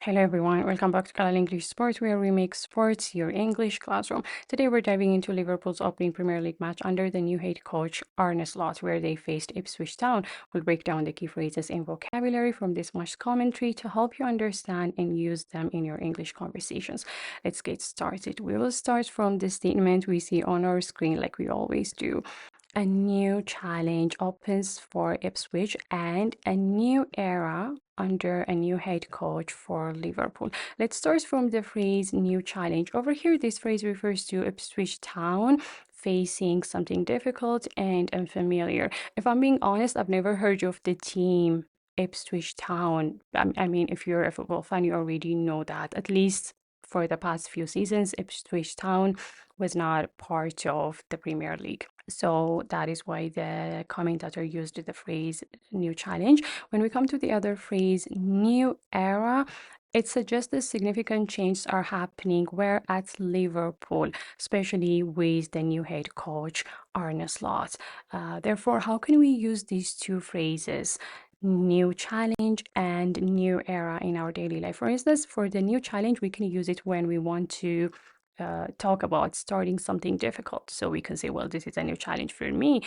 Hello everyone, welcome back to Kalal English Sports, where we make sports your English classroom. Today we're diving into Liverpool's opening Premier League match under the new head coach Arne Slot, where they faced Ipswich Town. We'll break down the key phrases and vocabulary from this match commentary to help you understand and use them in your English conversations. Let's get started. We will start from the statement we see on our screen like we always do. A new challenge opens for Ipswich and a new era under a new head coach for Liverpool. Let's start from the phrase new challenge. Over here, this phrase refers to Ipswich Town facing something difficult and unfamiliar. If I'm being honest, I've never heard of the team Ipswich Town. I mean, if you're a football fan, you already know that. At least for the past few seasons, Ipswich Town was not part of the Premier League. So that is why the commentator used the phrase new challenge. When we come to the other phrase, new era, it suggests that significant changes are happening where at Liverpool, especially with the new head coach, Arne Slot. Therefore, how can we use these two phrases? New challenge and new era in our daily life. For instance, for the new challenge, we can use it when we want to talk about starting something difficult. So we can say, well, this is a new challenge for me.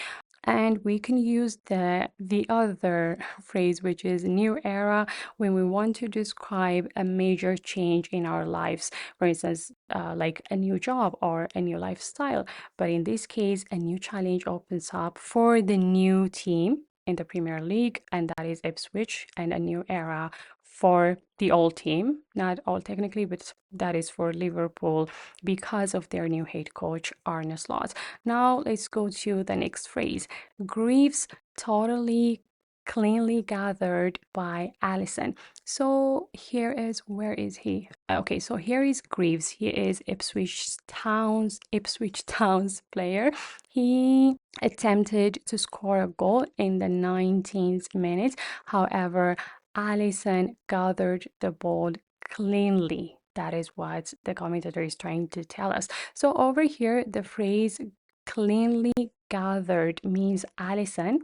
And we can use the other phrase, which is new era, when we want to describe a major change in our lives. For instance, like a new job or a new lifestyle. But in this case, a new challenge opens up for the new team in the Premier League, and that is Ipswich, and a new era for the old team, not all technically, but that is for Liverpool because of their new head coach, Arne Slot. Now let's go to the next phrase. Griefs totally cleanly gathered by Allison. So here is, where is he? Okay, so here is Greaves. He is Ipswich Town's player. He attempted to score a goal in the 19th minute. However, Allison gathered the ball cleanly. That is what the commentator is trying to tell us. So over here, the phrase cleanly gathered means Allison.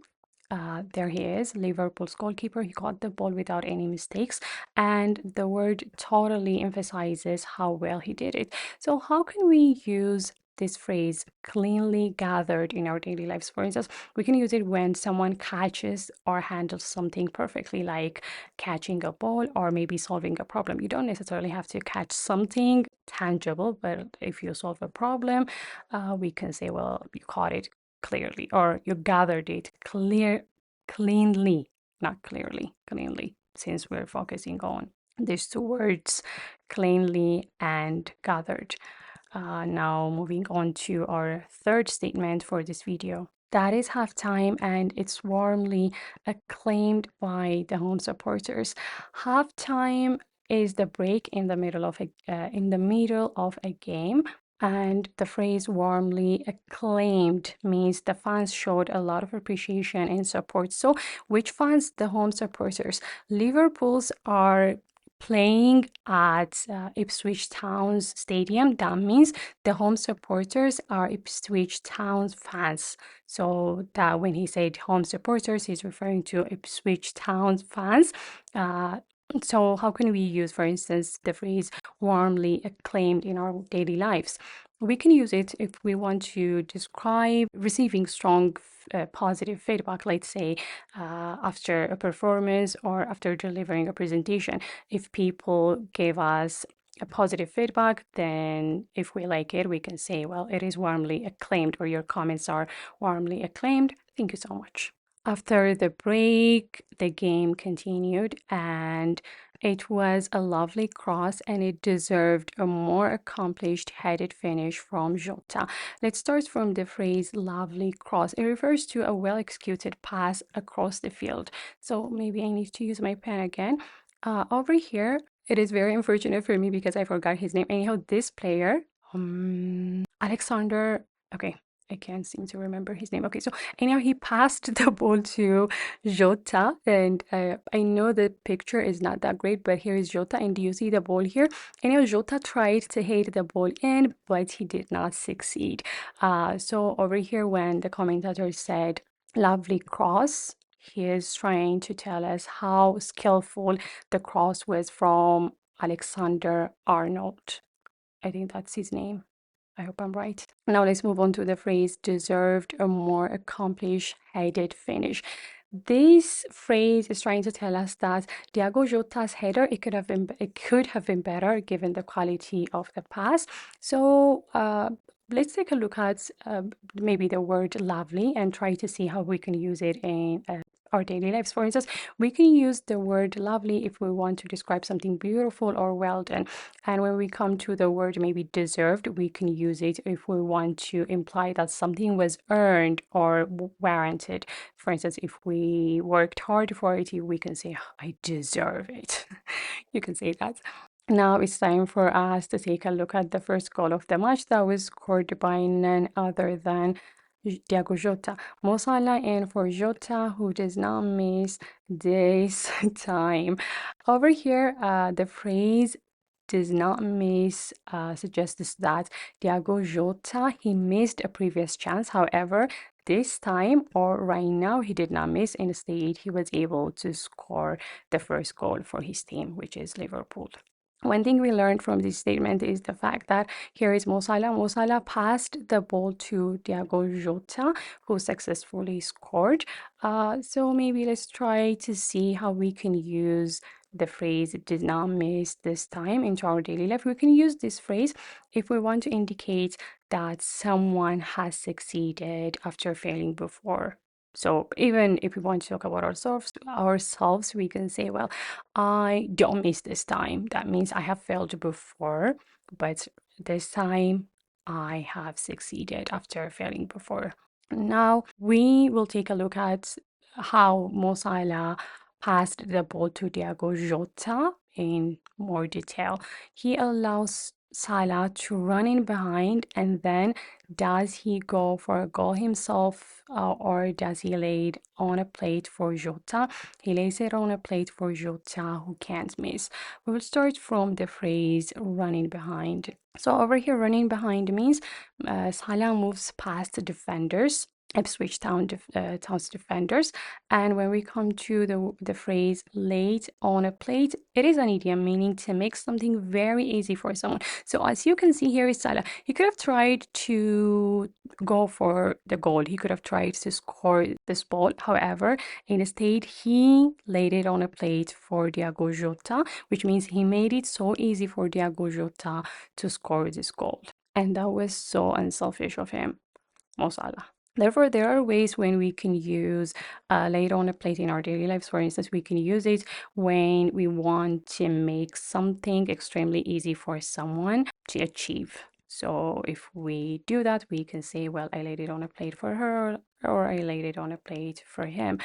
There he is, Liverpool's goalkeeper. He caught the ball without any mistakes, and the word totally emphasizes how well he did it. So how can we use this phrase cleanly gathered in our daily lives? For instance, we can use it when someone catches or handles something perfectly, like catching a ball or maybe solving a problem. You don't necessarily have to catch something tangible, but if you solve a problem, we can say, well, you caught it clearly, or you gathered it cleanly, not cleanly, since we're focusing on these two words, cleanly and gathered. Now moving on to our third statement for this video. That is halftime, and it's warmly acclaimed by the home supporters. Halftime is the break in the middle of a game, and the phrase warmly acclaimed means the fans showed a lot of appreciation and support. So which fans? The home supporters. Liverpool's are playing at Ipswich Town's stadium. That means the home supporters are Ipswich Town's fans. So that when he said home supporters, he's referring to Ipswich Town's fans. So how can we use, for instance, the phrase warmly acclaimed in our daily lives? We can use it if we want to describe receiving strong positive feedback, let's say after a performance or after delivering a presentation. If people give us a positive feedback, then if we like it, we can say, well, it is warmly acclaimed, or your comments are warmly acclaimed. Thank you so much. After the break, the game continued, and it was a lovely cross, and it deserved a more accomplished headed finish from Jota. Let's start from the phrase lovely cross. It refers to a well-executed pass across the field. So maybe I need to use my pen again. Over here, it is very unfortunate for me because I forgot his name. Anyhow, this player, Alexander, okay, I can't seem to remember his name. Okay, so anyhow, he passed the ball to Jota, and I know the picture is not that great, but here is Jota, and do you see the ball here? Anyhow, Jota tried to hit the ball in, but he did not succeed. So over here, when the commentator said lovely cross, he is trying to tell us how skillful the cross was from Alexander Arnold. I think that's his name. I hope I'm right. Now let's move on to the phrase deserved a more accomplished headed finish. This phrase is trying to tell us that Diego Jota's header it could have been better given the quality of the pass. So let's take a look at maybe the word lovely and try to see how we can use it in our daily lives. For instance, we can use the word lovely if we want to describe something beautiful or well done. And when we come to the word maybe deserved, we can use it if we want to imply that something was earned or warranted. For instance, if we worked hard for it, we can say, I deserve it. You can say that. Now it's time for us to take a look at the first goal of the match that was scored by none other than Diego Jota. Mo Salah in for Jota, who does not miss this time. Over here, the phrase does not miss suggests that Diego Jota, he missed a previous chance. However, this time or right now, he did not miss. Instead, he was able to score the first goal for his team, which is Liverpool. One thing we learned from this statement is the fact that here is Mo Salah. Mo Salah passed the ball to Diego Jota, who successfully scored. So maybe let's try to see how we can use the phrase did not miss this time into our daily life. We can use this phrase if we want to indicate that someone has succeeded after failing before. So even if we want to talk about ourselves, we can say, well, I don't miss this time. That means I have failed before, but this time I have succeeded after failing before. Now we will take a look at how Mo Salah passed the ball to Diego Jota in more detail. He allows Salah to run in behind, and then does he go for a goal himself or does he lay it on a plate for Jota? He lays it on a plate for Jota, who can't miss. We will start from the phrase running behind. So over here, running behind means Salah moves past the defenders, Ipswich Town's defenders. And when we come to the phrase laid on a plate, it is an idiom meaning to make something very easy for someone. So as you can see here is Salah. He could have tried to go for the goal. He could have tried to score this ball. However, instead, he laid it on a plate for Diego Jota, which means he made it so easy for Diego Jota to score this goal. And that was so unselfish of him, Mo Salah. Therefore, there are ways when we can use laid on a plate in our daily lives. For instance, we can use it when we want to make something extremely easy for someone to achieve. So if we do that, we can say, well, I laid it on a plate for her, or I laid it on a plate for him.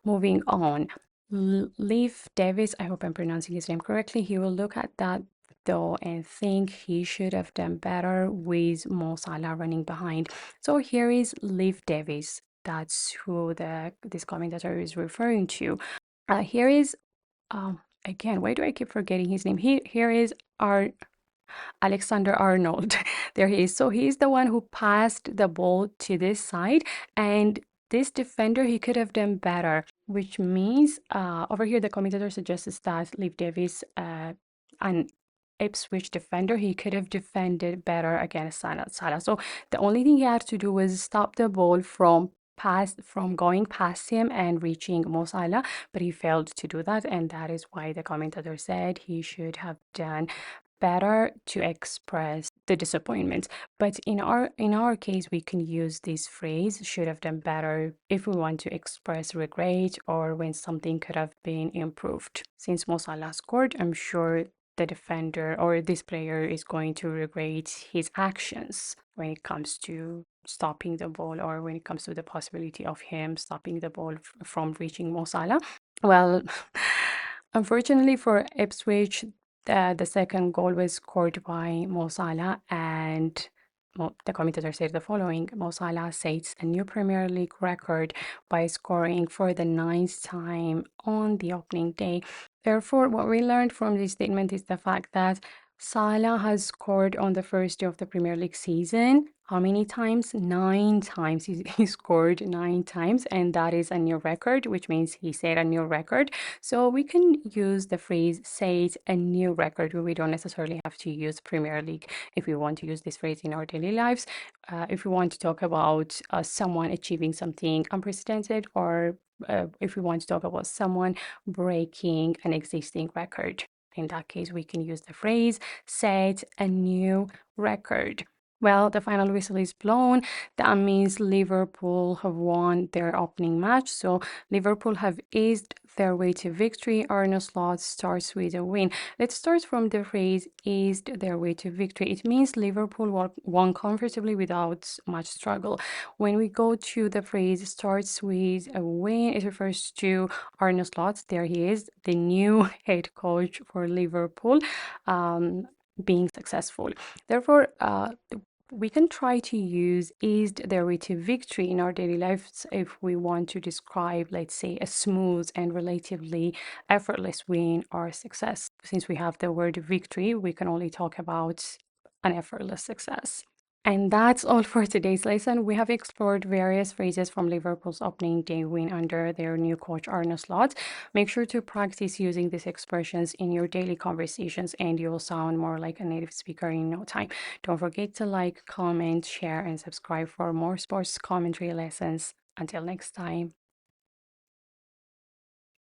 Moving on. Leif Davis, I hope I'm pronouncing his name correctly. He will look at that though and think he should have done better with Mo Salah running behind. So here is Leif Davis. That's who this commentator is referring to. Here is again, why do I keep forgetting his name? Here is our Alexander Arnold. There he is. So he's the one who passed the ball to this side, and this defender, he could have done better, which means over here the commentator suggests that Leif Davis, an Ipswich defender, he could have defended better against Salah. So the only thing he had to do was stop the ball from going past him and reaching Mo Salah, but he failed to do that, and that is why the commentator said he should have done better to express the disappointment. But in our case, we can use this phrase should have done better if we want to express regret or when something could have been improved. Since Mo Salah scored, I'm sure the defender or this player is going to regret his actions when it comes to stopping the ball or when it comes to the possibility of him stopping the ball from reaching Mo Salah. Well, unfortunately for Ipswich, the second goal was scored by Mo Salah, and the commentator said the following: Mo Salah sets a new Premier League record by scoring for the 9th time on the opening day. Therefore, what we learned from this statement is the fact that Salah has scored on the first day of the Premier League season. How many times? 9 times. He scored 9 times, and that is a new record, which means he set a new record. So we can use the phrase set a new record. We don't necessarily have to use Premier League if we want to use this phrase in our daily lives. If we want to talk about someone achieving something unprecedented, or if we want to talk about someone breaking an existing record. In that case, we can use the phrase set a new record. Well, the final whistle is blown. That means Liverpool have won their opening match. So Liverpool have eased their way to victory. Arne Slot starts with a win. Let's start from the phrase eased their way to victory. It means Liverpool won comfortably without much struggle. When we go to the phrase starts with a win, it refers to Arne Slot. There he is, the new head coach for Liverpool, being successful. Therefore, we can try to use eased their way to victory in our daily lives if we want to describe, let's say, a smooth and relatively effortless win or success. Since we have the word victory, we can only talk about an effortless success. And that's all for today's lesson. We have explored various phrases from Liverpool's opening day win under their new coach Arne Slot. Make sure to practice using these expressions in your daily conversations and you'll sound more like a native speaker in no time. Don't forget to like, comment, share, and subscribe for more sports commentary lessons. Until next time.